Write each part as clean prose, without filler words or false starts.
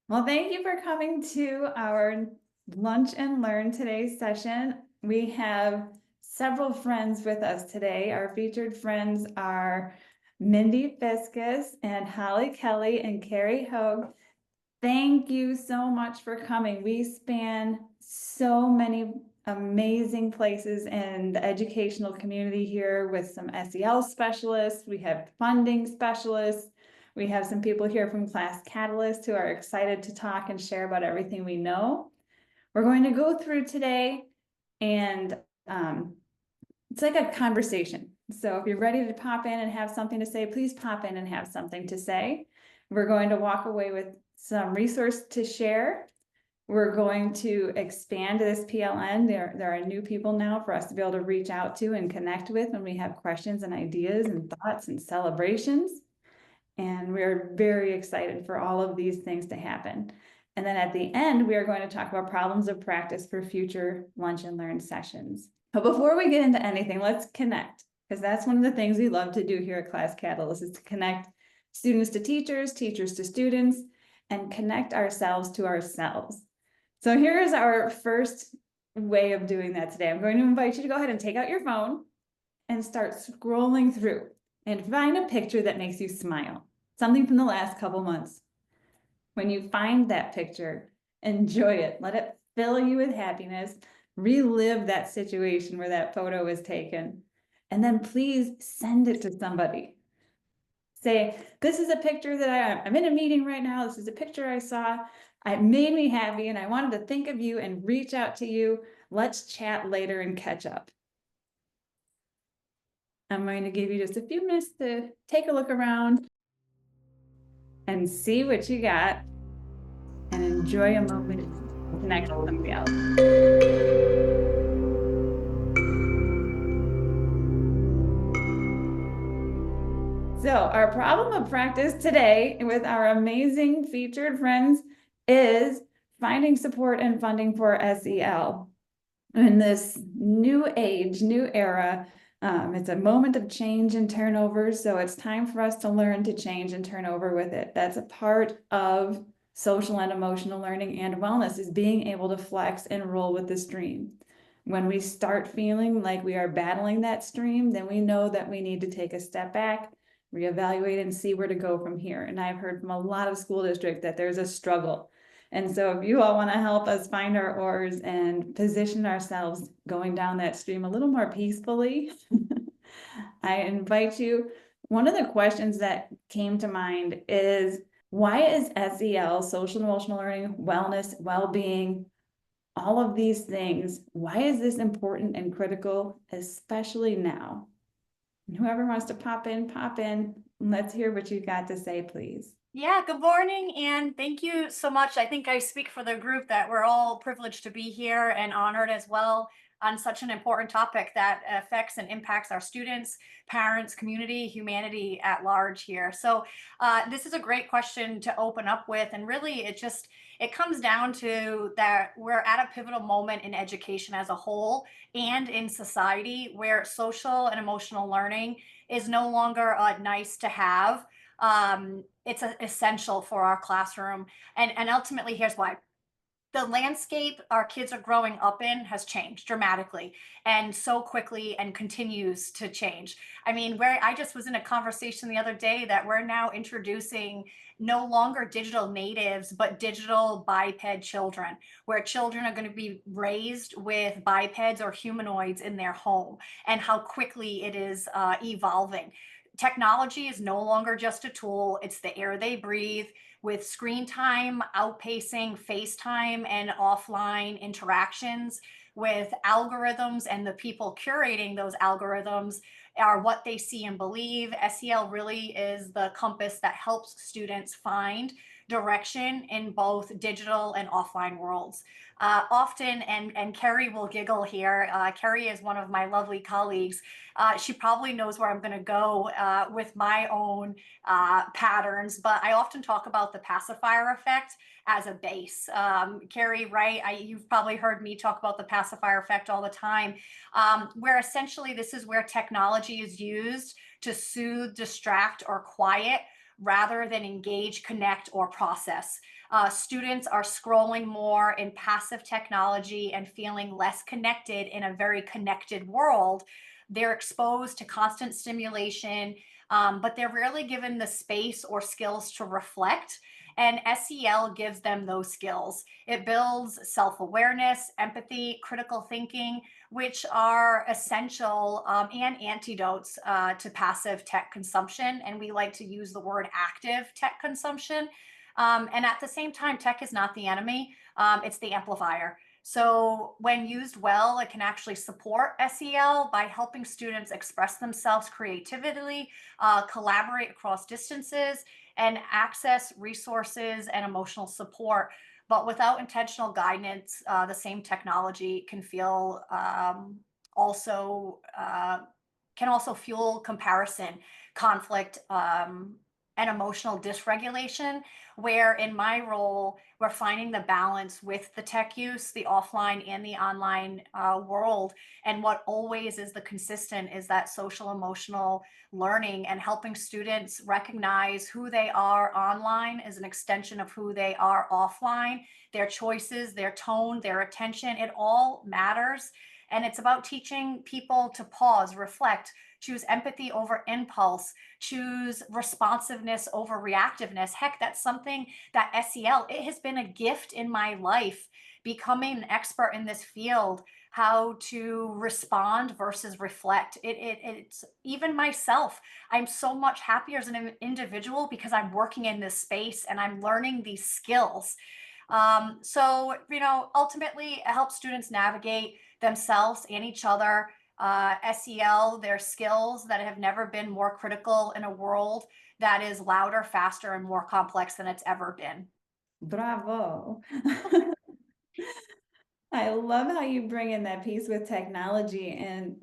Well, thank you for coming to our Lunch and Learn today's session. We have several friends with us today. Our featured friends are Mindy Fiscus and Holly Kelly and Carrie Hogue. Thank you so much for coming. We span so many amazing places in the educational community here with some SEL specialists. We have funding specialists. We have some people here from Class Catalyst who are excited to talk and share about everything we know. We're going to go through today and it's like a conversation. So if you're ready to pop in and have something to say, please pop in and have something to say. We're going to walk away with some resource to share. We're going to expand this PLN. There are new people now for us to be able to reach out to and connect with when we have questions and ideas and thoughts and celebrations. And we're very excited for all of these things to happen. And then at the end, we are going to talk about problems of practice for future Lunch and Learn sessions. But before we get into anything, let's connect, because that's one of the things we love to do here at Class Catalyst, is to connect students to teachers, teachers to students, and connect ourselves to ourselves. So here is our first way of doing that today. I'm going to invite you to go ahead and take out your phone and start scrolling through and find a picture that makes you smile, something from the last couple months. When you find that picture, enjoy it. Let it fill you with happiness. Relive that situation where that photo was taken. And then please send it to somebody. Say, this is a picture that I'm in a meeting right now. This is a picture I saw. It made me happy and I wanted to think of you and reach out to you. Let's chat later and catch up. I'm going to give you just a few minutes to take a look around and see what you got and enjoy a moment to connect with somebody else. So our problem of practice today with our amazing featured friends is finding support and funding for SEL. In this new age, new era, it's a moment of change and turnover, so it's time for us to learn to change and turn over with it. That's a part of social and emotional learning and wellness, is being able to flex and roll with the stream. When we start feeling like we are battling that stream, then we know that we need to take a step back, reevaluate, and see where to go from here. And I've heard from a lot of school districts that there's a struggle. And so if you all want to help us find our oars and position ourselves going down that stream a little more peacefully, I invite you. One of the questions that came to mind is, why is SEL, social emotional learning, wellness, well-being, all of these things, why is this important and critical, especially now? And whoever wants to pop in, pop in. Let's hear what you got to say, please. Yeah, good morning, and thank you so much. I think I speak for the group that we're all privileged to be here and honored as well on such an important topic that affects and impacts our students, parents, community, humanity at large here. So this is a great question to open up with, and really it comes down to that we're at a pivotal moment in education as a whole and in society where social and emotional learning is no longer nice to have. It's essential for our classroom. And ultimately, here's why. The landscape our kids are growing up in has changed dramatically and so quickly and continues to change. I mean, where I just was in a conversation the other day that we're now introducing no longer digital natives, but digital biped children, where children are going to be raised with bipeds or humanoids in their home, and how quickly it is evolving. Technology is no longer just a tool, it's the air they breathe, with screen time outpacing FaceTime and offline interactions, with algorithms and the people curating those algorithms are what they see and believe. SEL really is the compass that helps students find direction in both digital and offline worlds. Often, and Carrie will giggle here. Carrie is one of my lovely colleagues. She probably knows where I'm going to go with my own patterns, but I often talk about the pacifier effect as a base. Carrie, right? You've probably heard me talk about the pacifier effect all the time, where essentially this is where technology is used to soothe, distract, or quiet rather than engage, connect, or process. Students are scrolling more in passive technology and feeling less connected in a very connected world. They're exposed to constant stimulation, but they're rarely given the space or skills to reflect. And SEL gives them those skills. It builds self awareness, empathy, critical thinking, which are essential and antidotes to passive tech consumption. And we like to use the word active tech consumption. And at the same time, tech is not the enemy, it's the amplifier. So, when used well, it can actually support SEL by helping students express themselves creatively, collaborate across distances, and access resources and emotional support. But without intentional guidance, the same technology can feel also can also fuel comparison, conflict, and emotional dysregulation. Where in my role, we're finding the balance with the tech use, the offline and the online world. And what always is the consistent is that social emotional learning and helping students recognize who they are online is an extension of who they are offline. Their choices, their tone, their attention, it all matters. And it's about teaching people to pause, reflect, choose empathy over impulse, choose responsiveness over reactiveness. Heck, that's something that SEL, it has been a gift in my life, becoming an expert in this field, how to respond versus reflect. It's even myself. I'm so much happier as an individual because I'm working in this space and I'm learning these skills. So, ultimately, it helps students navigate themselves and each other. SEL, their skills that have never been more critical in a world that is louder, faster, and more complex than it's ever been. Bravo. I love how you bring in that piece with technology, and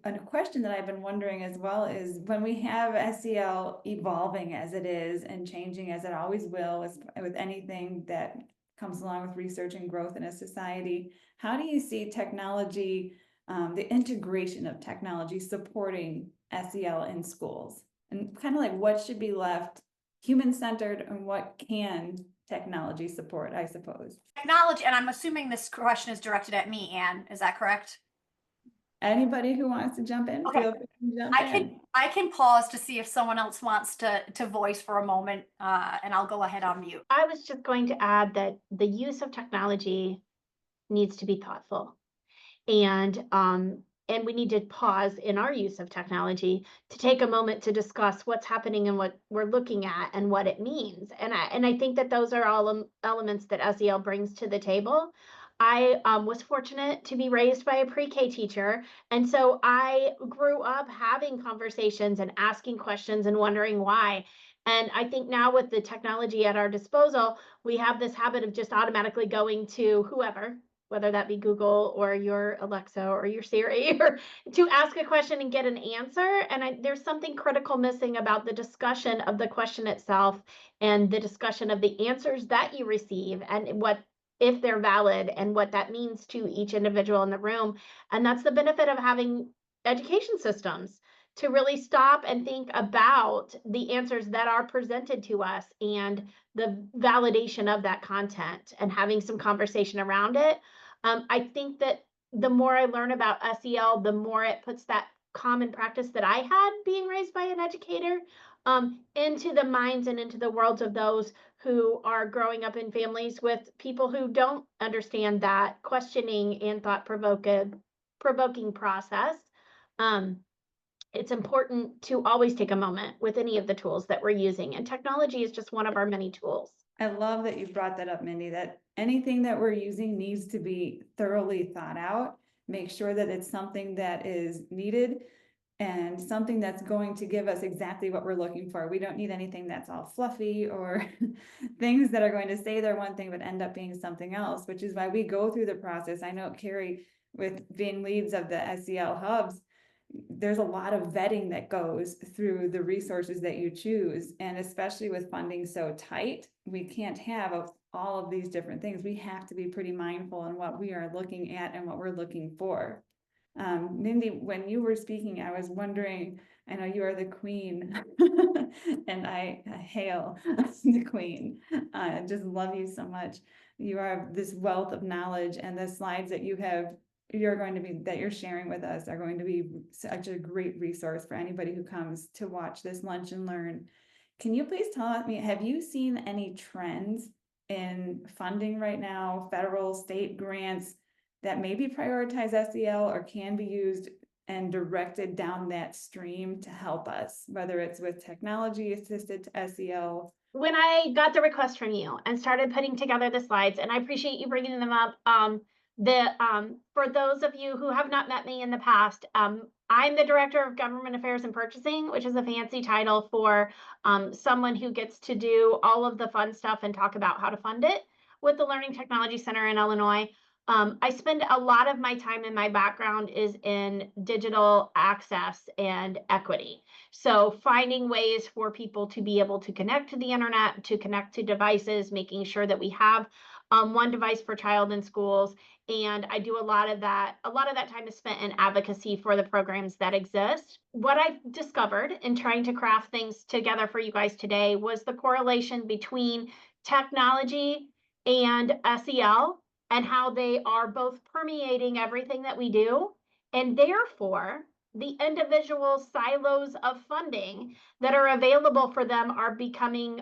and a question that I've been wondering as well is when we have SEL evolving as it is and changing as it always will with anything that comes along with research and growth in a society, how do you see technology, the integration of technology supporting SEL in schools? And kind of like what should be left human-centered and what can technology support, I suppose? Technology, and I'm assuming this question is directed at me, Anne. Is that correct? Anybody who wants to jump in, Okay. feel free to jump in. I can pause to see if someone else wants to voice for a moment, and I'll go ahead on mute. I was just going to add that the use of technology needs to be thoughtful. And we need to pause in our use of technology to take a moment to discuss what's happening and what we're looking at and what it means. And I think that those are all elements that SEL brings to the table. I was fortunate to be raised by a pre-K teacher, and so I grew up having conversations and asking questions and wondering why. And I think now with the technology at our disposal, we have this habit of just automatically going to whoever, whether that be Google or your Alexa or your Siri, or to ask a question and get an answer. And there's something critical missing about the discussion of the question itself and the discussion of the answers that you receive and what, if they're valid, and what that means to each individual in the room. And that's the benefit of having education systems, to really stop and think about the answers that are presented to us and the validation of that content and having some conversation around it. I think that the more I learn about SEL, the more it puts that common practice that I had being raised by an educator into the minds and into the worlds of those who are growing up in families with people who don't understand that questioning and provoking process. It's important to always take a moment with any of the tools that we're using, and technology is just one of our many tools. I love that you brought that up, Mindy, that anything that we're using needs to be thoroughly thought out. Make sure that it's something that is needed and something that's going to give us exactly what we're looking for. We don't need anything that's all fluffy or things that are going to say they're one thing but end up being something else, which is why we go through the process. I know Carrie, with being leads of the SEL hubs, there's a lot of vetting that goes through the resources that you choose. And especially with funding so tight, we can't have all of these different things. We have to be pretty mindful in what we are looking at and what we're looking for. Mindy, when you were speaking, I was wondering, I know you are the queen, and I hail the queen. I just love you so much. You are this wealth of knowledge, and the slides that you're sharing with us are going to be such a great resource for anybody who comes to watch this Lunch and Learn. Can you please tell me, have you seen any trends in funding right now, federal, state grants, that maybe prioritize SEL or can be used and directed down that stream to help us, whether it's with technology assisted SEL? When I got the request from you and started putting together the slides, and I appreciate you bringing them up, for those of you who have not met me in the past, I'm the Director of Government Affairs and Purchasing, which is a fancy title for someone who gets to do all of the fun stuff and talk about how to fund it with the Learning Technology Center in Illinois. I spend a lot of my time, and my background is in digital access and equity. So finding ways for people to be able to connect to the internet, to connect to devices, making sure that we have one device per child in schools. And I do a lot of that. A lot of that time is spent in advocacy for the programs that exist. What I discovered in trying to craft things together for you guys today was the correlation between technology and SEL, and how they are both permeating everything that we do. And therefore, the individual silos of funding that are available for them are becoming,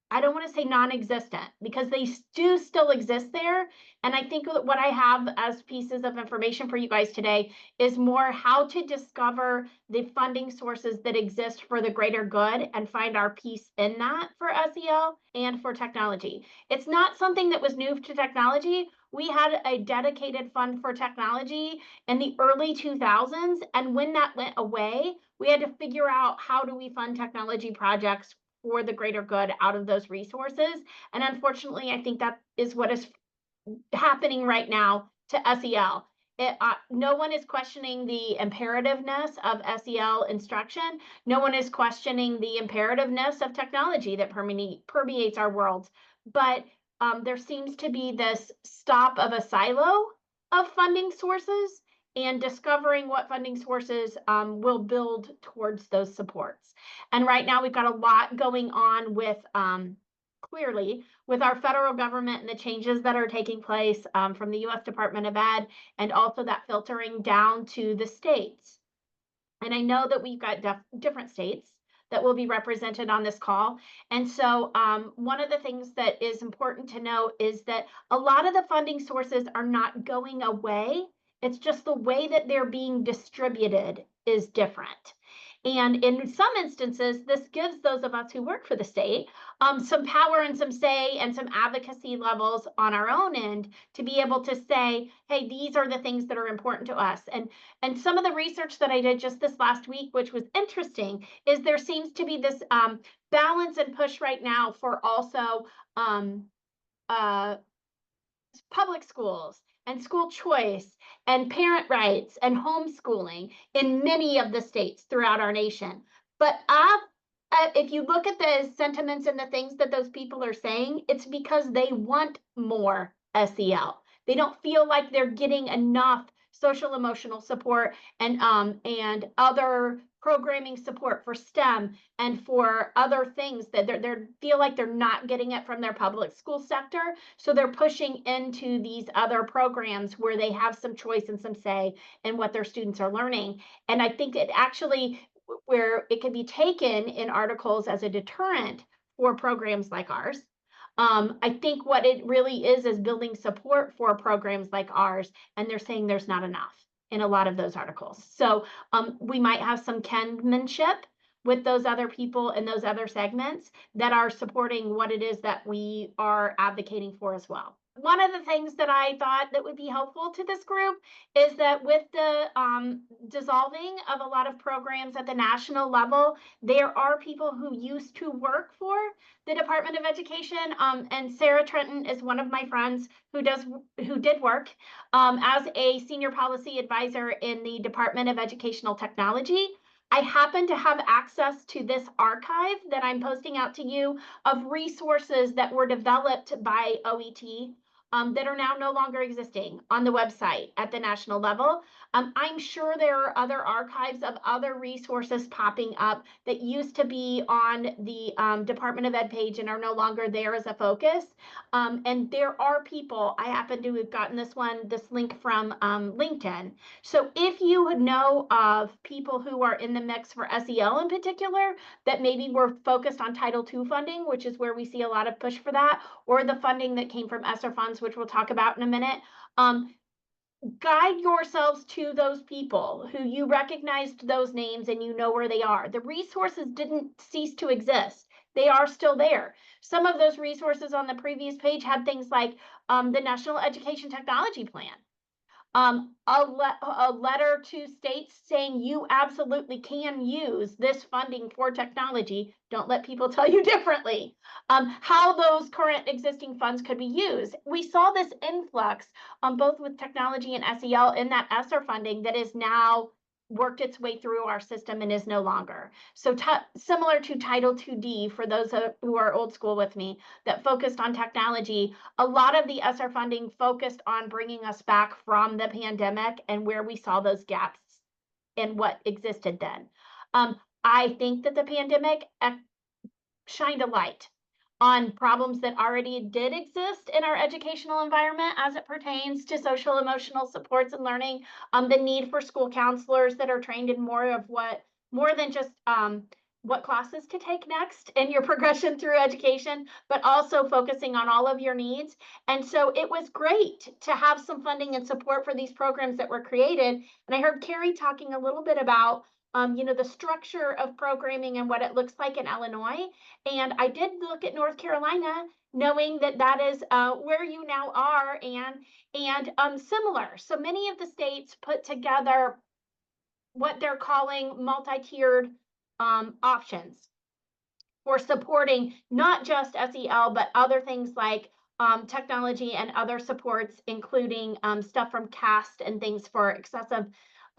I don't want to say non-existent, because they do still exist there. And I think that what I have as pieces of information for you guys today is more how to discover the funding sources that exist for the greater good and find our piece in that for SEL and for technology. It's not something that was new to technology. We had a dedicated fund for technology in the early 2000s. And when that went away, we had to figure out, how do we fund technology projects for the greater good out of those resources? And unfortunately, I think that is what is happening right now to SEL. No one is questioning the imperativeness of SEL instruction. No one is questioning the imperativeness of technology that permeates our world. But there seems to be this stop of a silo of funding sources, and discovering what funding sources will build towards those supports. And right now we've got a lot going on with, clearly, with our federal government and the changes that are taking place from the U.S. Department of Ed, and also that filtering down to the states. And I know that we've got different states that will be represented on this call. And so one of the things that is important to know is that a lot of the funding sources are not going away. It's just the way that they're being distributed is different. And in some instances, this gives those of us who work for the state some power and some say and some advocacy levels on our own end to be able to say, hey, these are the things that are important to us. And some of the research that I did just this last week, which was interesting, is there seems to be this balance and push right now for also public schools and school choice and parent rights and homeschooling in many of the states throughout our nation. But if you look at the sentiments and the things that those people are saying, it's because they want more SEL. They don't feel like they're getting enough social emotional support and other programming support for STEM and for other things, that they feel like they're not getting it from their public school sector. So they're pushing into these other programs where they have some choice and some say in what their students are learning. And I think it actually, where it can be taken in articles as a deterrent for programs like ours. I think what it really is building support for programs like ours, and they're saying there's not enough in a lot of those articles. So we might have some kinship with those other people in those other segments that are supporting what it is that we are advocating for as well. One of the things that I thought that would be helpful to this group is that with the dissolving of a lot of programs at the national level, there are people who used to work for the Department of Education, and Sarah Trenton is one of my friends who did work as a senior policy advisor in the Department of Educational Technology. I happen to have access to this archive that I'm posting out to you of resources that were developed by OET that are now no longer existing on the website at the national level. I'm sure there are other archives of other resources popping up that used to be on the Department of Ed page and are no longer there as a focus. And there are people, I happen to have gotten this link from LinkedIn. So if you know of people who are in the mix for SEL in particular, that maybe were focused on Title II funding, which is where we see a lot of push for that, or the funding that came from ESSER funds, which we'll talk about in a minute, guide yourselves to those people who you recognized those names and you know where they are. The resources didn't cease to exist. They are still there. Some of those resources on the previous page had things like the National Education Technology Plan, a letter to states saying you absolutely can use this funding for technology. Don't let people tell you differently. How those current existing funds could be used. We saw this influx both with technology and SEL in that ESSER funding that is now worked its way through our system and is no longer. So similar to Title IID, for those who are old school with me, that focused on technology, a lot of the ESSER funding focused on bringing us back from the pandemic and where we saw those gaps in what existed then. I think that the pandemic shined a light on problems that already did exist in our educational environment as it pertains to social emotional supports and learning, the need for school counselors that are trained in more than just what classes to take next in your progression through education, but also focusing on all of your needs. And so it was great to have some funding and support for these programs that were created. And I heard Carrie talking a little bit about the structure of programming and what it looks like in Illinois. And I did look at North Carolina, knowing that that is where you now are, and similar. So many of the states put together what they're calling multi-tiered options for supporting not just SEL, but other things like technology and other supports, including stuff from CAST and things for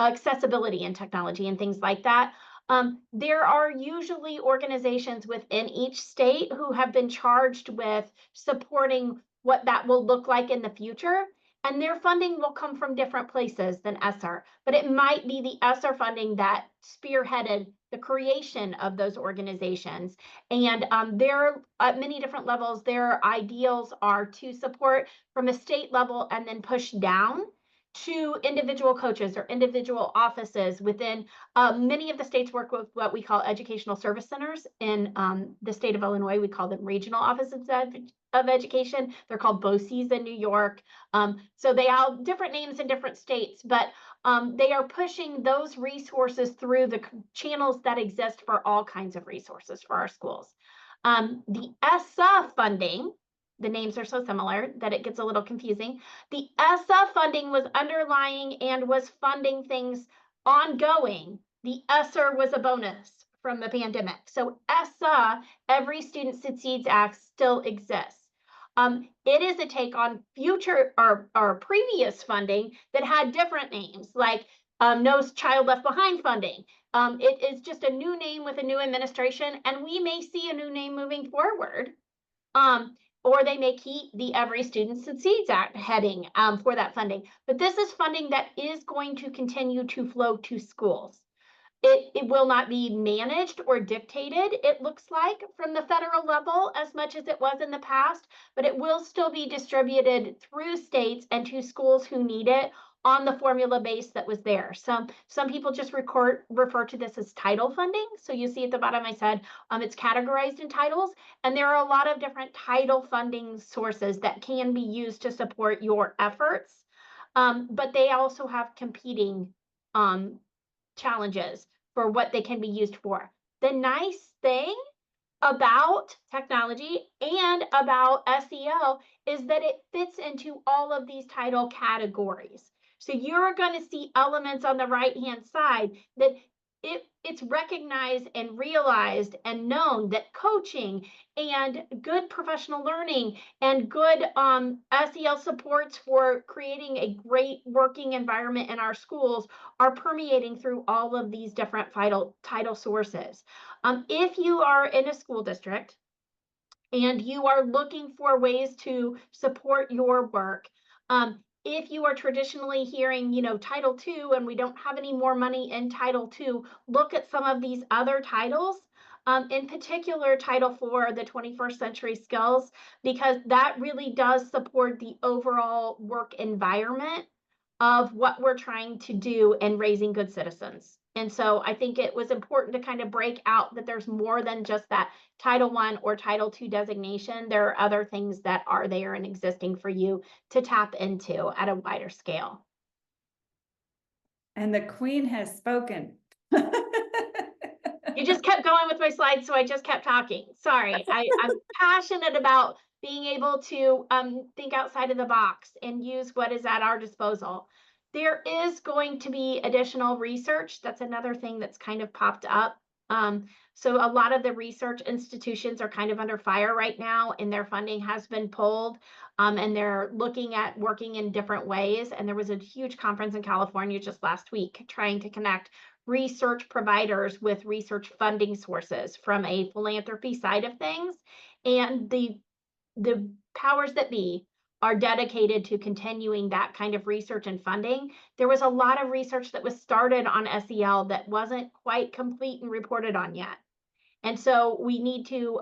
accessibility and technology and things like that. There are usually organizations within each state who have been charged with supporting what that will look like in the future. And their funding will come from different places than ESSER, but it might be the ESSER funding that spearheaded the creation of those organizations. And there, at many different levels, their ideals are to support from a state level and then push down to individual coaches or individual offices within. Many of the states work with what we call educational service centers. In the state of Illinois, we call them regional offices of education. They're called BOCES in New York. So they have different names in different states, but they are pushing those resources through the channels that exist for all kinds of resources for our schools. The ESSA funding, the names are so similar that it gets a little confusing. The ESSA funding was underlying and was funding things ongoing. The ESSER was a bonus from the pandemic. So ESSA, Every Student Succeeds Act, still exists. It is a take on future or previous funding that had different names, like No Child Left Behind funding. It is just a new name with a new administration, and we may see a new name moving forward. Or they may keep the Every Student Succeeds Act heading for that funding. But this is funding that is going to continue to flow to schools. It will not be managed or dictated, it looks like, from the federal level as much as it was in the past, but it will still be distributed through states and to schools who need it on the formula base that was there. Some people just refer to this as title funding. So you see at the bottom I said it's categorized in titles, and there are a lot of different title funding sources that can be used to support your efforts, but they also have competing challenges for what they can be used for. The nice thing about technology and about SEL is that it fits into all of these title categories. So you're going to see elements on the right-hand side that it's recognized and realized and known that coaching and good professional learning and good SEL supports for creating a great working environment in our schools are permeating through all of these different title sources. If you are in a school district and you are looking for ways to support your work. If you are traditionally hearing, Title II, and we don't have any more money in Title II, look at some of these other titles. In particular, Title IV, the 21st Century Skills, because that really does support the overall work environment of what we're trying to do in raising good citizens. And so I think it was important to kind of break out that there's more than just that Title I or Title II designation. There are other things that are there and existing for you to tap into at a wider scale. And the Queen has spoken. You just kept going with my slides, so I just kept talking. Sorry, I'm passionate about being able to think outside of the box and use what is at our disposal. There is going to be additional research. That's another thing that's kind of popped up. So a lot of the research institutions are kind of under fire right now, and their funding has been pulled, and they're looking at working in different ways. And there was a huge conference in California just last week trying to connect research providers with research funding sources from a philanthropy side of things. And the powers that be are dedicated to continuing that kind of research and funding. There was a lot of research that was started on SEL that wasn't quite complete and reported on yet. And so we need to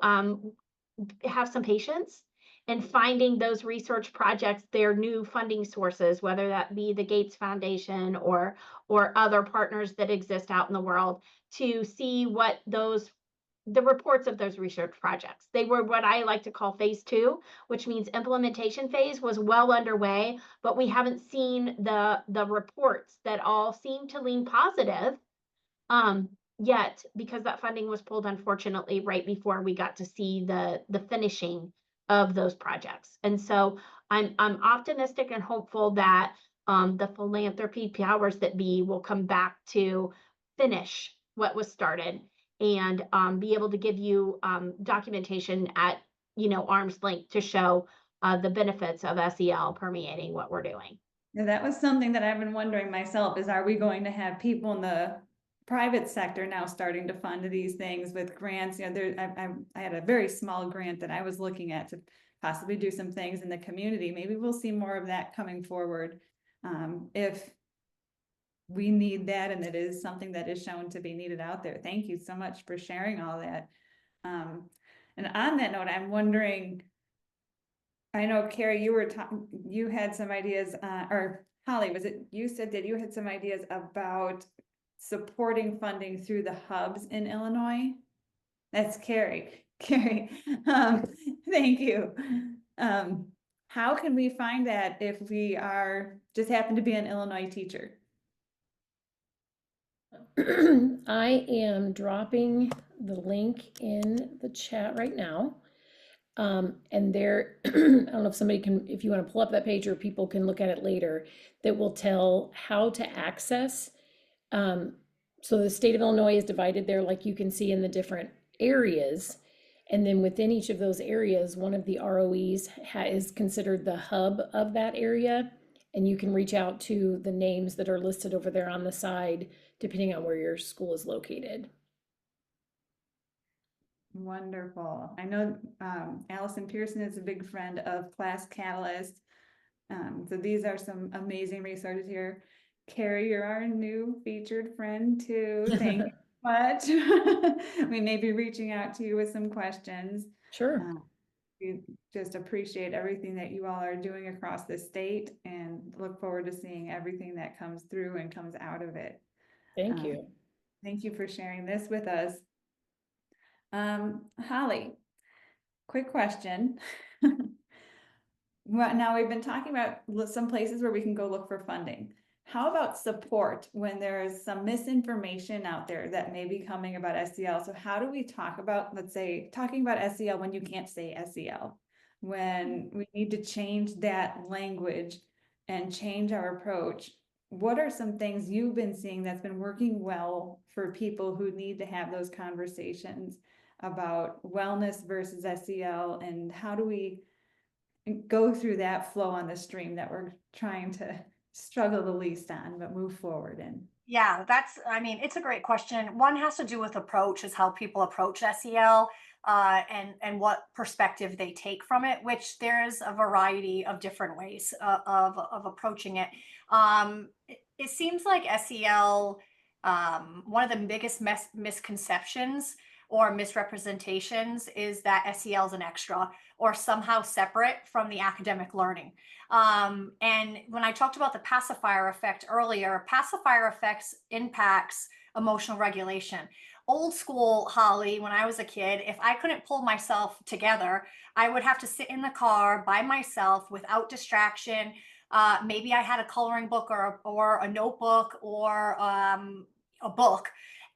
have some patience in finding those research projects, their new funding sources, whether that be the Gates Foundation or other partners that exist out in the world, to see what the reports of those research projects. They were what I like to call phase 2, which means implementation phase was well underway, but we haven't seen the reports that all seem to lean positive yet, because that funding was pulled, unfortunately, right before we got to see the finishing of those projects. And so I'm optimistic and hopeful that the philanthropy powers that be will come back to finish what was started and be able to give you documentation at arm's length to show the benefits of SEL permeating what we're doing. Yeah, that was something that I've been wondering myself, is are we going to have people in the private sector now starting to fund these things with grants? I had a very small grant that I was looking at to possibly do some things in the community. Maybe we'll see more of that coming forward. If we need that, and it is something that is shown to be needed out there. Thank you so much for sharing all that. And on that note, I'm wondering, I know, Carrie, you had some ideas, or Holly, was it you said that you had some ideas about supporting funding through the hubs in Illinois? That's Carrie. Carrie, thank you. How can we find that if we just happen to be an Illinois teacher? I am dropping the link in the chat right now. And there, I don't know if somebody can, if you want to pull up that page, or people can look at it later, that will tell how to access. So the state of Illinois is divided there, like you can see in the different areas. And then within each of those areas, one of the ROEs is considered the hub of that area. And you can reach out to the names that are listed over there on the side, depending on where your school is located. Wonderful. I know Allison Pearson is a big friend of Class Catalyst. So these are some amazing resources here. Carrie, you're our new featured friend too. Thank you so much. We may be reaching out to you with some questions. Sure. We just appreciate everything that you all are doing across the state and look forward to seeing everything that comes through and comes out of it. Thank you. Thank you for sharing this with us. Holly, quick question. Well, now we've been talking about some places where we can go look for funding. How about support when there's some misinformation out there that may be coming about SEL? So how do we talk about, let's say, talking about SEL when you can't say SEL, when we need to change that language and change our approach? What are some things you've been seeing that's been working well for people who need to have those conversations about wellness versus SEL, and how do we go through that flow on the stream that we're trying to struggle the least on, but move forward in? Yeah, it's a great question. One has to do with approach, is how people approach SEL. and what perspective they take from it, which there's a variety of different ways of approaching it. It seems like SEL, one of the biggest misconceptions or misrepresentations is that SEL is an extra or somehow separate from the academic learning. And when I talked about the pacifier effect earlier, pacifier effects impacts emotional regulation. Old school Holly, when I was a kid, if I couldn't pull myself together, I would have to sit in the car by myself without distraction. Maybe I had a coloring book or a notebook or a book.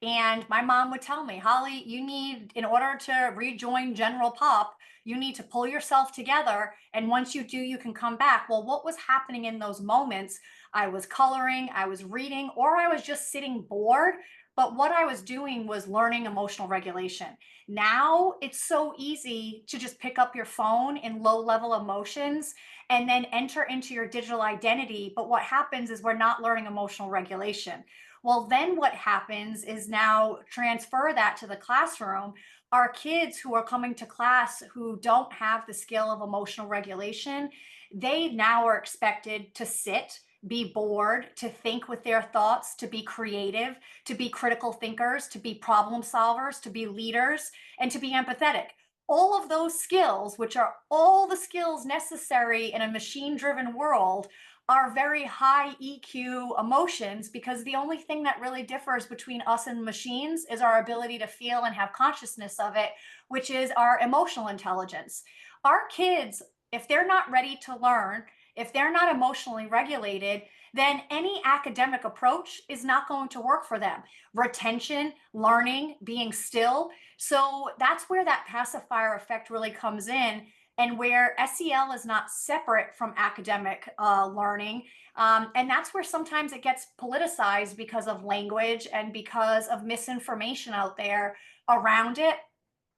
And my mom would tell me, Holly, you need, in order to rejoin General Pop, you need to pull yourself together. And once you do, you can come back. Well, what was happening in those moments? I was coloring, I was reading, or I was just sitting bored. But what I was doing was learning emotional regulation. Now it's so easy to just pick up your phone in low level emotions and then enter into your digital identity. But what happens is we're not learning emotional regulation. Well, then what happens is now transfer that to the classroom. Our kids who are coming to class who don't have the skill of emotional regulation, they now are expected to sit, be bored, to think with their thoughts, to be creative, to be critical thinkers, to be problem solvers, to be leaders, and to be empathetic. All of those skills, which are all the skills necessary in a machine-driven world, are very high EQ emotions, because the only thing that really differs between us and machines is our ability to feel and have consciousness of it, which is our emotional intelligence. Our kids, if they're not ready to learn, if they're not emotionally regulated, then any academic approach is not going to work for them. Retention, learning, being still. So that's where that pacifier effect really comes in, and where SEL is not separate from academic learning. And that's where sometimes it gets politicized because of language and because of misinformation out there around it,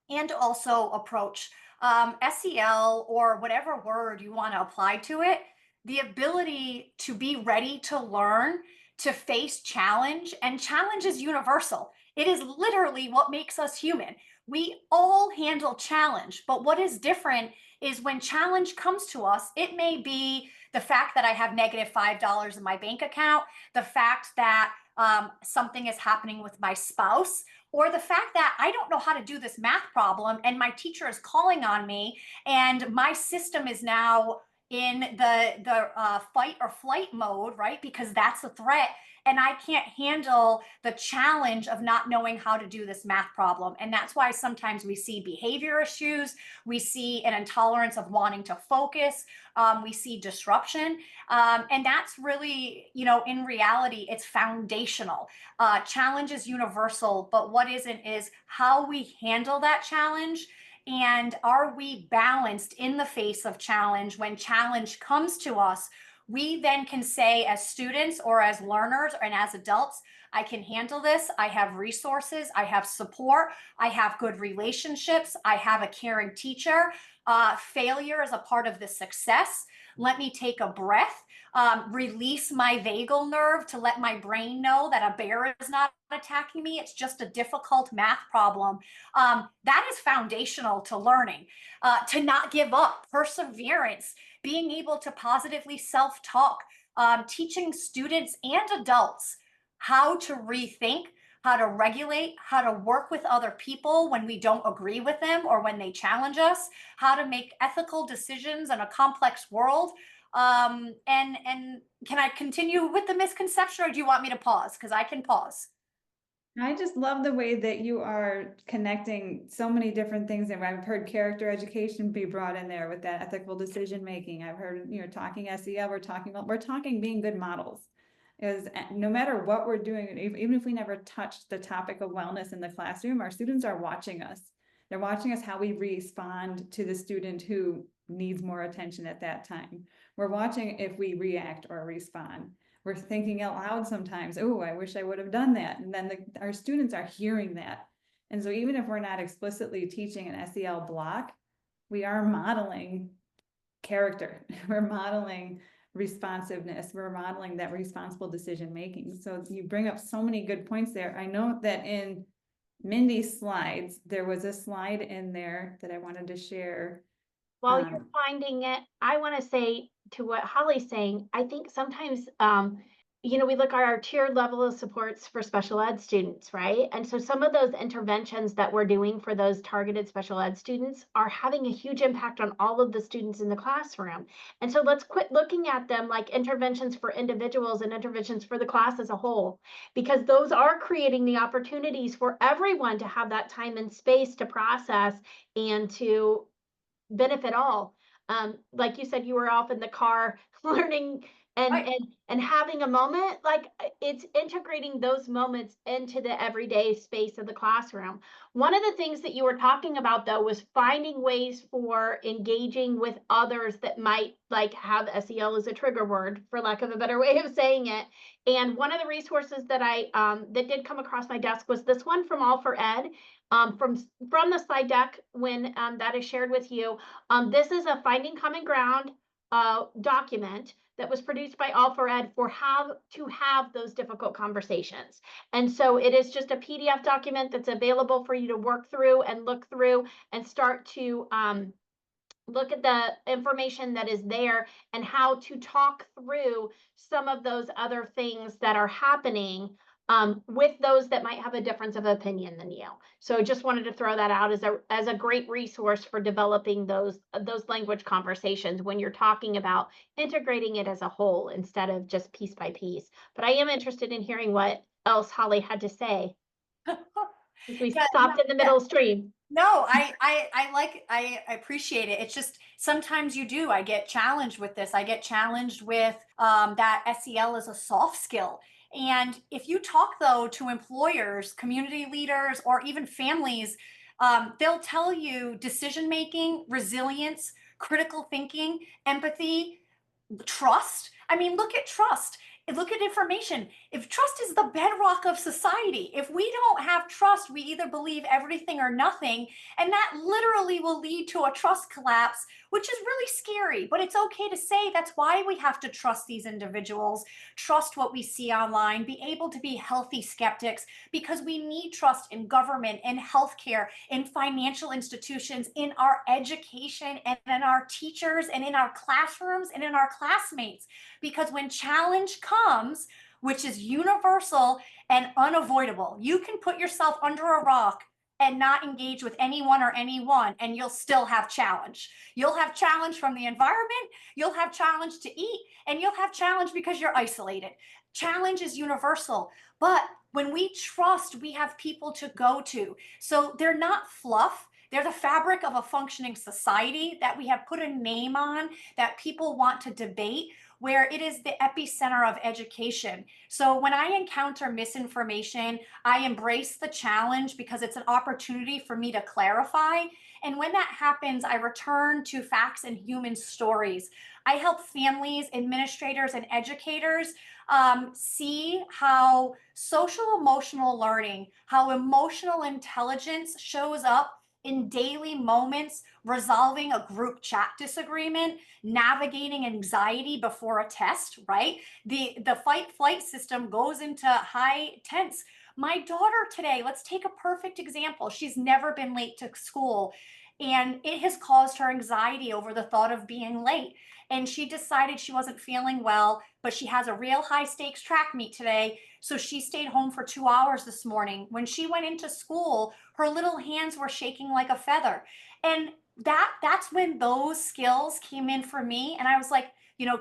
and also approach. SEL, or whatever word you want to apply to it, the ability to be ready to learn, to face challenge, and challenge is universal. It is literally what makes us human. We all handle challenge, but what is different is when challenge comes to us, it may be the fact that I have negative $5 in my bank account, the fact that something is happening with my spouse, or the fact that I don't know how to do this math problem and my teacher is calling on me and my system is now in the fight or flight mode, right? Because that's a threat, and I can't handle the challenge of not knowing how to do this math problem. And that's why sometimes we see behavior issues, we see an intolerance of wanting to focus, we see disruption. And that's really, in reality, it's foundational. Challenge is universal, but what isn't is how we handle that challenge. And are we balanced in the face of challenge? When challenge comes to us, we then can say, as students or as learners and as adults, I can handle this. I have resources. I have support. I have good relationships. I have a caring teacher. Failure is a part of the success. Let me take a breath, release my vagal nerve to let my brain know that a bear is not attacking me. It's just a difficult math problem. That is foundational to learning, to not give up, perseverance, being able to positively self-talk, teaching students and adults how to rethink, how to regulate, how to work with other people when we don't agree with them or when they challenge us, how to make ethical decisions in a complex world. And can I continue with the misconception, or do you want me to pause? Because I can pause. I just love the way that you are connecting so many different things. And I've heard character education be brought in there with that ethical decision making. I've heard, talking SEL, we're talking being good models. Is no matter what we're doing, even if we never touched the topic of wellness in the classroom, our students are watching us. They're watching us how we respond to the student who needs more attention at that time. We're watching if we react or respond. We're thinking out loud sometimes, oh, I wish I would have done that. And then our students are hearing that. And so even if we're not explicitly teaching an SEL block, we are modeling character. We're modeling responsiveness. We're modeling that responsible decision making. So you bring up so many good points there. I know that in Mindy's slides, there was a slide in there that I wanted to share. While you're Um, finding it, I want to say to what Holly's saying, I think sometimes, we look at our tiered level of supports for special ed students, right? And so some of those interventions that we're doing for those targeted special ed students are having a huge impact on all of the students in the classroom. And so let's quit looking at them like interventions for individuals and interventions for the class as a whole, because those are creating the opportunities for everyone to have that time and space to process and to benefit all. Like you said, you were off in the car learning and Right. and having a moment, like it's integrating those moments into the everyday space of the classroom. One of the things that you were talking about though was finding ways for engaging with others that might like have SEL as a trigger word, for lack of a better way of saying it. And one of the resources that I that did come across my desk was this one from All for Ed. From the slide deck when that is shared with you. This is a Finding Common Ground document that was produced by All for Ed for how to have those difficult conversations. And so it is just a PDF document that's available for you to work through and look through and start to look at the information that is there and how to talk through some of those other things that are happening with those that might have a difference of opinion than you. So just wanted to throw that out as a great resource for developing those language conversations when you're talking about integrating it as a whole instead of just piece by piece. But I am interested in hearing what else Holly had to say, since we Yeah, stopped in the middle stream. no, I appreciate it. It's just sometimes you do. I get challenged with this. I get challenged with that SEL is a soft skill. And if you talk though to employers, community leaders, or even families, they'll tell you decision making, resilience, critical thinking, empathy, trust. I mean, look at trust. Look at information. If trust is the bedrock of society, if we don't have trust, we either believe everything or nothing. And that literally will lead to a trust collapse, which is really scary. But it's okay to say that's why we have to trust these individuals, trust what we see online, be able to be healthy skeptics, because we need trust in government, in healthcare, in financial institutions, in our education, and in our teachers, and in our classrooms, and in our classmates. Because when challenge comes, which is universal and unavoidable, you can put yourself under a rock and not engage with anyone or anyone, and you'll still have challenge. You'll have challenge from the environment, you'll have challenge to eat, and you'll have challenge because you're isolated. Challenge is universal, but when we trust, we have people to go to. So they're not fluff. They're the fabric of a functioning society that we have put a name on, that people want to debate, where it is the epicenter of education. So when I encounter misinformation, I embrace the challenge because it's an opportunity for me to clarify. And when that happens, I return to facts and human stories. I help families, administrators, and educators see how social emotional learning, how emotional intelligence shows up in daily moments, resolving a group chat disagreement, navigating anxiety before a test, right? The fight flight system goes into high tense. My daughter today, let's take a perfect example. She's never been late to school, and it has caused her anxiety over the thought of being late. And she decided she wasn't feeling well, but she has a real high stakes track meet today. So she stayed home for 2 hours this morning. When she went into school, her little hands were shaking like a feather. And that's when those skills came in for me. And I was like,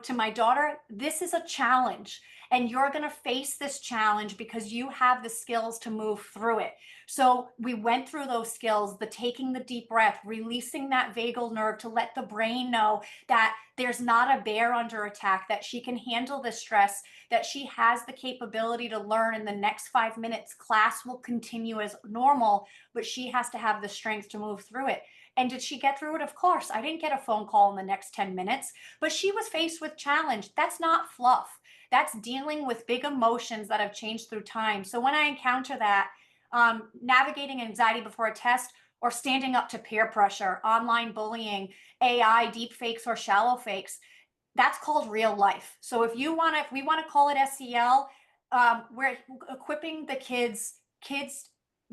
to my daughter, this is a challenge, and you're going to face this challenge because you have the skills to move through it. So we went through those skills, the taking the deep breath, releasing that vagal nerve to let the brain know that there's not a bear under attack, that she can handle the stress, that she has the capability to learn in the next 5 minutes. Class will continue as normal, but she has to have the strength to move through it. And did she get through it? Of course. I didn't get a phone call in the next 10 minutes, but she was faced with challenge. That's not fluff. That's dealing with big emotions that have changed through time. So when I encounter that, navigating anxiety before a test, or standing up to peer pressure, online bullying, AI, deep fakes, or shallow fakes, that's called real life. So if we want to call it SEL, we're equipping the kids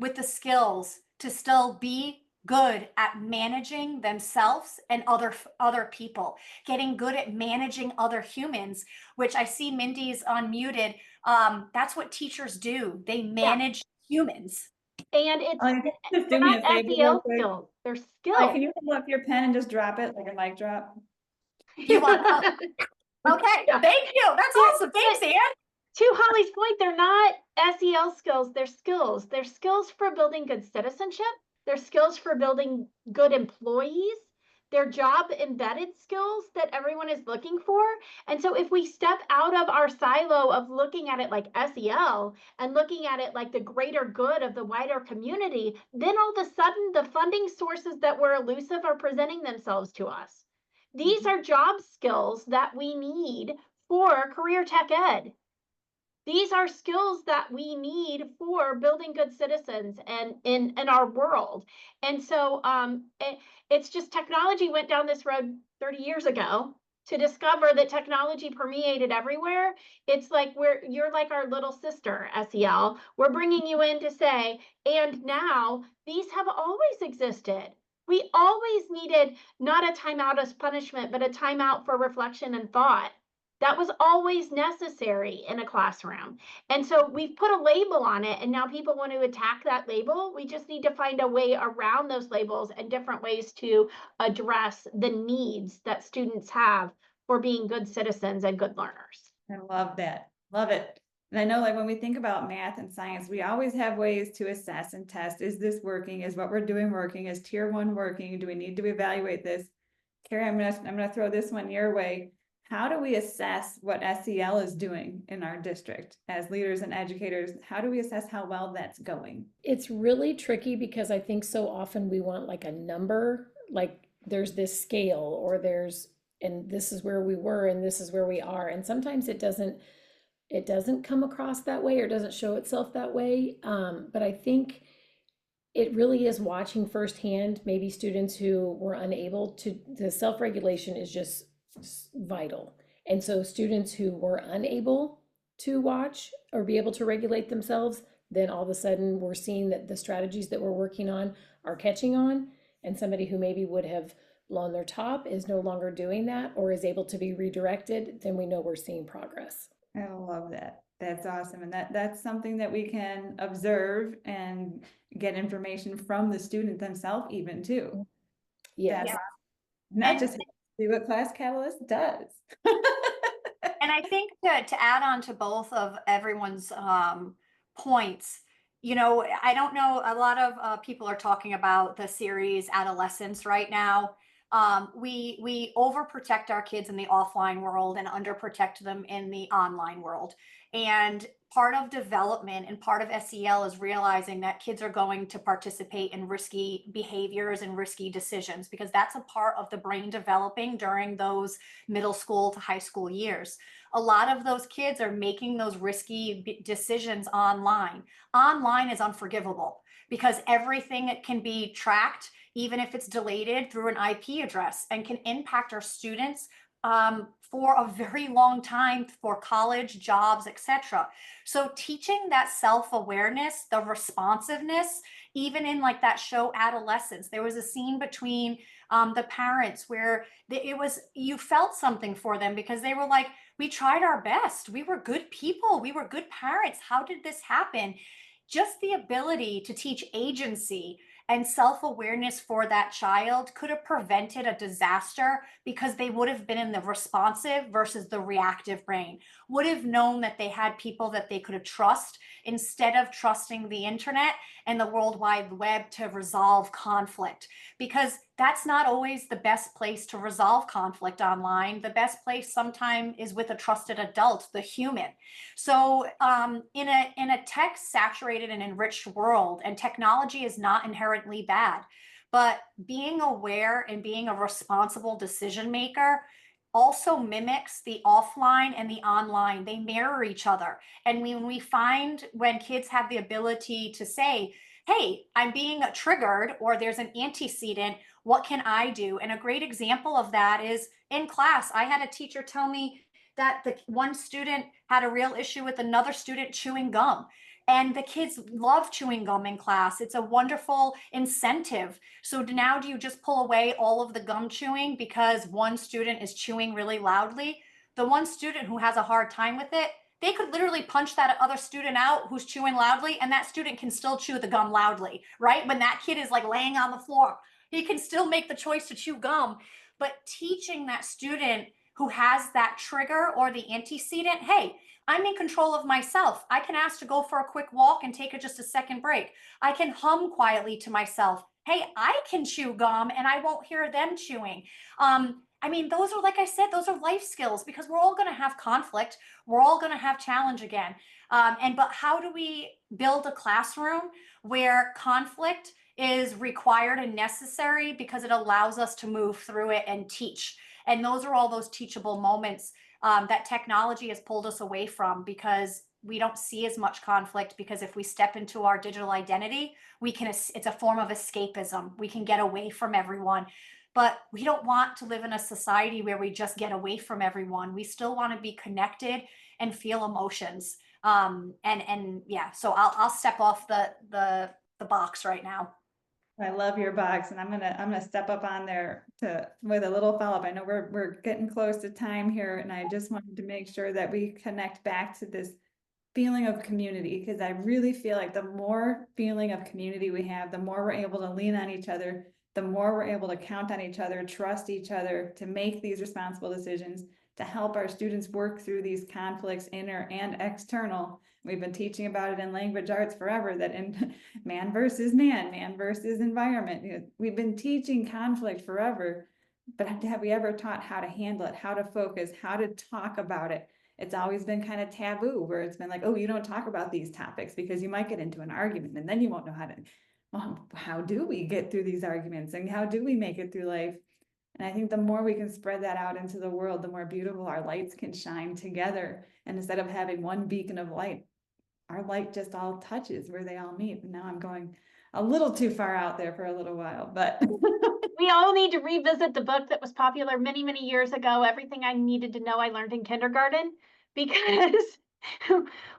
with the skills to still be good at managing themselves and other people, getting good at managing other humans, which I see Mindy's unmuted. That's what teachers do. They manage humans. And it's Just do they're me not a favor real SEL quick. skills, they're Can skills. you hold up your pen and just drop it like a mic drop? You want, okay, Yeah. thank you. That's awesome. Thanks, Ann. To Holly's point, they're not SEL skills, they're skills. They're skills for building good citizenship. They're skills for building good employees. They're job embedded skills that everyone is looking for. And so if we step out of our silo of looking at it like SEL and looking at it like the greater good of the wider community, then all of a sudden the funding sources that were elusive are presenting themselves to us. These are job skills that we need for career tech ed. These are skills that we need for building good citizens and in our world. And so it's just technology went down this road 30 years ago to discover that technology permeated everywhere. It's like you're like our little sister, SEL. We're bringing you in to say, and now these have always existed. We always needed not a timeout as punishment, but a timeout for reflection and thought. That was always necessary in a classroom. And so we've put a label on it, and now people want to attack that label. We just need to find a way around those labels and different ways to address the needs that students have for being good citizens and good learners. I love that. Love it. And I know, like, when we think about math and science, we always have ways to assess and test. Is this working? Is what we're doing working? Is tier 1 working? Do we need to evaluate this? Carrie, I'm gonna throw this one your way. How do we assess what SEL is doing in our district as leaders and educators? How do we assess how well that's going? It's really tricky because I think so often we want like a number, like there's this scale or and this is where we were and this is where we are. And sometimes it doesn't come across that way or doesn't show itself that way. But I think it really is watching firsthand, maybe students who were unable to, the self-regulation is just vital. And so students who were unable to watch or be able to regulate themselves, then all of a sudden we're seeing that the strategies that we're working on are catching on, and somebody who maybe would have blown their top is no longer doing that or is able to be redirected, then we know we're seeing progress. I love that. That's awesome. And that's something that we can observe and get information from the student themselves even too. Yes. That's not just see what Class Catalyst does. And I think to add on to both of everyone's points, you know, I don't know, a lot of people are talking about the series Adolescence right now. We overprotect our kids in the offline world and underprotect them in the online world. And part of development and part of SEL is realizing that kids are going to participate in risky behaviors and risky decisions because that's a part of the brain developing during those middle school to high school years. A lot of those kids are making those risky decisions online. Online is unforgivable because everything can be tracked, even if it's deleted through an IP address, and can impact our students for a very long time for college, jobs, etc. So teaching that self-awareness, the responsiveness, even in like that show Adolescence, there was a scene between the parents where you felt something for them because they were like, we tried our best. We were good people. We were good parents. How did this happen? Just the ability to teach agency and self-awareness for that child could have prevented a disaster because they would have been in the responsive versus the reactive brain, would have known that they had people that they could have trust instead of trusting the internet and the World Wide Web to resolve conflict, because that's not always the best place to resolve conflict online. The best place sometimes is with a trusted adult, the human. So in a tech saturated and enriched world, and technology is not inherently bad, but being aware and being a responsible decision maker also mimics the offline and the online. They mirror each other. And when kids have the ability to say, hey, I'm being triggered, or there's an antecedent, what can I do? And a great example of that is in class, I had a teacher tell me that the one student had a real issue with another student chewing gum. And the kids love chewing gum in class. It's a wonderful incentive. So now do you just pull away all of the gum chewing because one student is chewing really loudly? The one student who has a hard time with it, they could literally punch that other student out who's chewing loudly, and that student can still chew the gum loudly, right? When that kid is like laying on the floor, he can still make the choice to chew gum. But teaching that student who has that trigger or the antecedent, hey, I'm in control of myself. I can ask to go for a quick walk and take just a second break. I can hum quietly to myself. Hey, I can chew gum and I won't hear them chewing. I mean, those are, like I said, those are life skills, because we're all going to have conflict. We're all going to have challenge again. But how do we build a classroom where conflict is required and necessary because it allows us to move through it and teach? And those are all those teachable moments that technology has pulled us away from, because we don't see as much conflict, because if we step into our digital identity, it's a form of escapism. We can get away from everyone. But we don't want to live in a society where we just get away from everyone. We still want to be connected and feel emotions. And yeah, so I'll step off the box right now. I love your box, and I'm gonna step up on there with a little follow-up. I know we're getting close to time here, and I just wanted to make sure that we connect back to this feeling of community, because I really feel like the more feeling of community we have, the more we're able to lean on each other, the more we're able to count on each other, trust each other to make these responsible decisions, to help our students work through these conflicts, inner and external. We've been teaching about it in language arts forever, that in man versus man versus environment. You know, we've been teaching conflict forever, but have we ever taught how to handle it, how to focus, how to talk about it? It's always been kind of taboo, where it's been like, oh, you don't talk about these topics because you might get into an argument and then you won't know how to, well, how do we get through these arguments and how do we make it through life? And I think the more we can spread that out into the world, the more beautiful our lights can shine together. And instead of having one beacon of light, our light just all touches where they all meet. And now I'm going a little too far out there for a little while, but We all need to revisit the book that was popular many, many years ago, Everything I Needed to Know I Learned in Kindergarten, because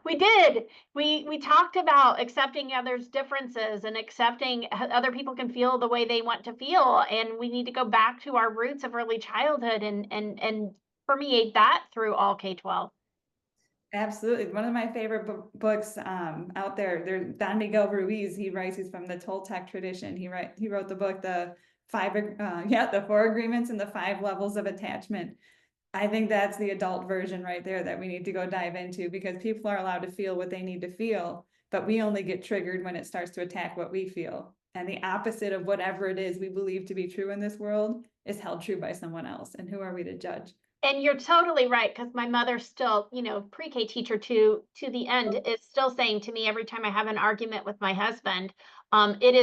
we did. We talked about accepting others' differences and accepting other people can feel the way they want to feel. And we need to go back to our roots of early childhood and permeate that through all K-12. absolutely. One of my favorite books out there, there's Don Miguel Ruiz. He's from the Toltec tradition. He wrote the book, the 4 agreements and the 5 levels of attachment. I think that's the adult version right there that we need to go dive into, because people are allowed to feel what they need to feel, but we only get triggered when it starts to attack what we feel. And the opposite of whatever it is we believe to be true in this world is held true by someone else. And who are we to judge? And you're totally right, because my mother still, pre-K teacher to the end, is still saying to me every time I have an argument with my husband, it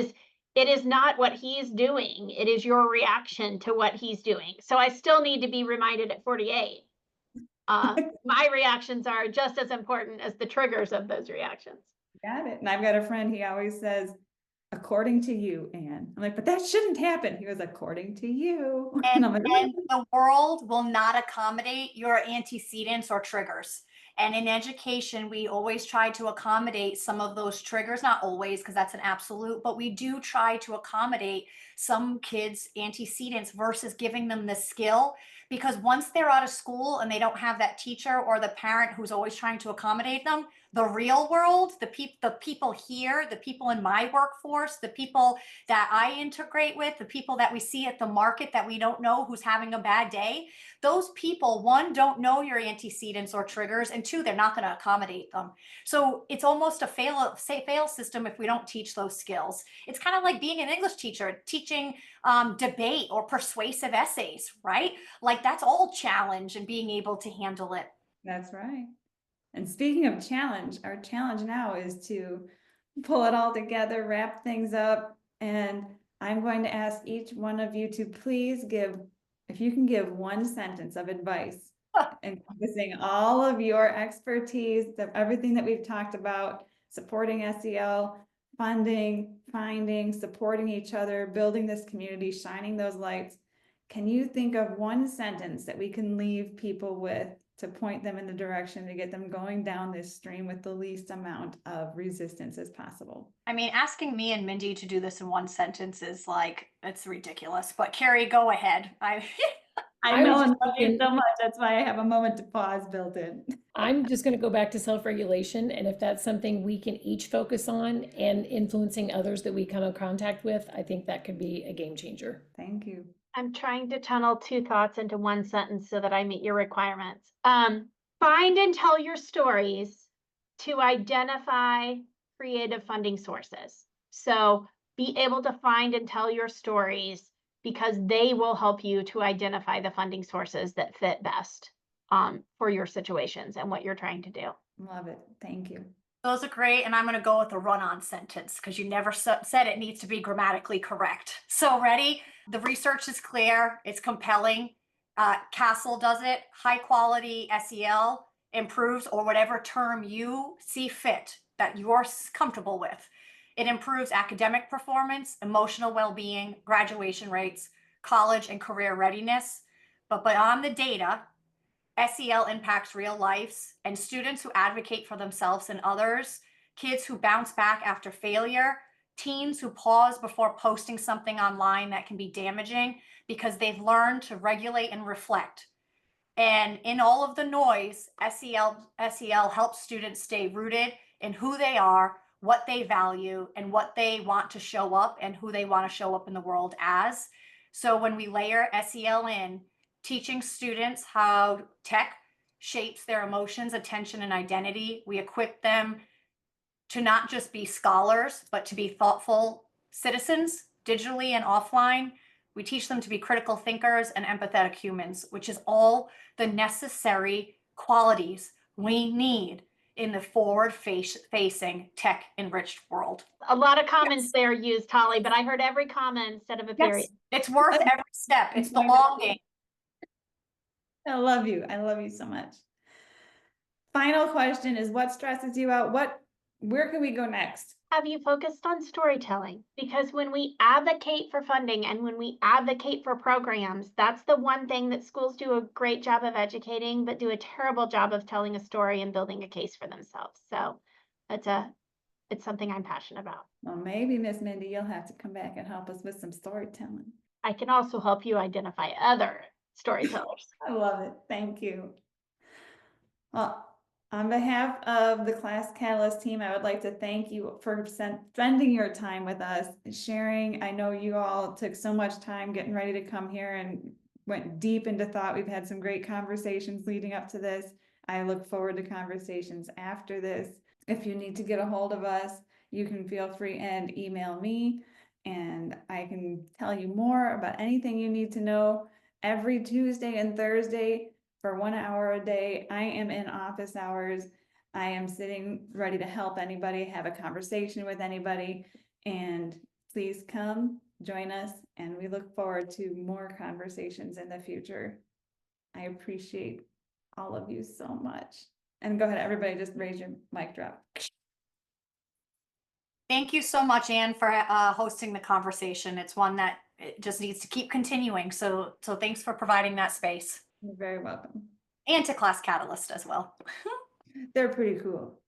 is not what he's doing, it is your reaction to what he's doing. So I still need to be reminded at 48. My reactions are just as important as the triggers of those reactions. Got it. And I've got a friend, he always says, according to you, Anne. I'm like, but that shouldn't happen. He goes, according to you. And I'm like, And the world will not accommodate your antecedents or triggers. And in education, we always try to accommodate some of those triggers, not always, because that's an absolute, but we do try to accommodate some kids' antecedents versus giving them the skill. Because once they're out of school and they don't have that teacher or the parent who's always trying to accommodate them, the real world, the people here, the people in my workforce, the people that I integrate with, the people that we see at the market that we don't know who's having a bad day, those people, one, don't know your antecedents or triggers, and 2, they're not going to accommodate them. So it's almost a fail system if we don't teach those skills. It's kind of like being an English teacher, teaching debate or persuasive essays, right? Like that's all challenge and being able to handle it. that's right. And speaking of challenge, our challenge now is to pull it all together, wrap things up. And I'm going to ask each one of you to please if you can give one sentence of advice encompassing all of your expertise, everything that we've talked about, supporting SEL, funding, finding, supporting each other, building this community, shining those lights. Can you think of one sentence that we can leave people with to point them in the direction to get them going down this stream with the least amount of resistance as possible. I mean, asking me and Mindy to do this in one sentence is like, it's ridiculous, but Carrie, go ahead. I I know was and just love you thinking- so much. That's why I have a moment to pause built in. I'm just going to go back to self-regulation, and if that's something we can each focus on and influencing others that we come in contact with, I think that could be a game changer. Thank you. I'm trying to tunnel two thoughts into one sentence so that I meet your requirements. Find and tell your stories to identify creative funding sources. So be able to find and tell your stories because they will help you to identify the funding sources that fit best for your situations and what you're trying to do. Love it. Thank you. Those are great. And I'm going to go with a run-on sentence because you never said it needs to be grammatically correct. So ready? The research is clear. It's compelling. Castle does it. High quality SEL improves, or whatever term you see fit that you're comfortable with. It improves academic performance, emotional well-being, graduation rates, college and career readiness. But beyond the data, SEL impacts real lives, and students who advocate for themselves and others, kids who bounce back after failure, teens who pause before posting something online that can be damaging because they've learned to regulate and reflect. And in all of the noise, SEL helps students stay rooted in who they are, what they value, and what they want to show up and who they want to show up in the world as. So when we layer SEL in, teaching students how tech shapes their emotions, attention, and identity, we equip them to not just be scholars, but to be thoughtful citizens, digitally and offline. We teach them to be critical thinkers and empathetic humans, which is all the necessary qualities we need in the forward-facing tech-enriched world. A lot of comments there used, Holly, but I heard every comment instead of a period. Yes, it's worth every step. It's the long game. I love you. I love you so much. Final question is, what stresses you out? Where can we go next? Have you focused on storytelling? Because when we advocate for funding and when we advocate for programs, that's the one thing that schools do a great job of educating, but do a terrible job of telling a story and building a case for themselves. So it's something I'm passionate about. Well, maybe Miss Mindy, you'll have to come back and help us with some storytelling. I can also help you identify other storytellers. I love it. Thank you. Well, on behalf of the Class Catalyst team, I would like to thank you for spending your time with us, sharing. I know you all took so much time getting ready to come here and went deep into thought. We've had some great conversations leading up to this. I look forward to conversations after this. If you need to get a hold of us, you can feel free and email me, and I can tell you more about anything you need to know. Every Tuesday and Thursday for 1 hour a day, I am in office hours. I am sitting ready to help anybody, have a conversation with anybody, and please come join us. And we look forward to more conversations in the future. I appreciate all of you so much. And go ahead, everybody, just raise your mic drop. Thank you so much, Anne, for hosting the conversation. It's one that it just needs to keep continuing. So thanks for providing that space. You're very welcome. And to Class Catalyst as well. They're pretty cool.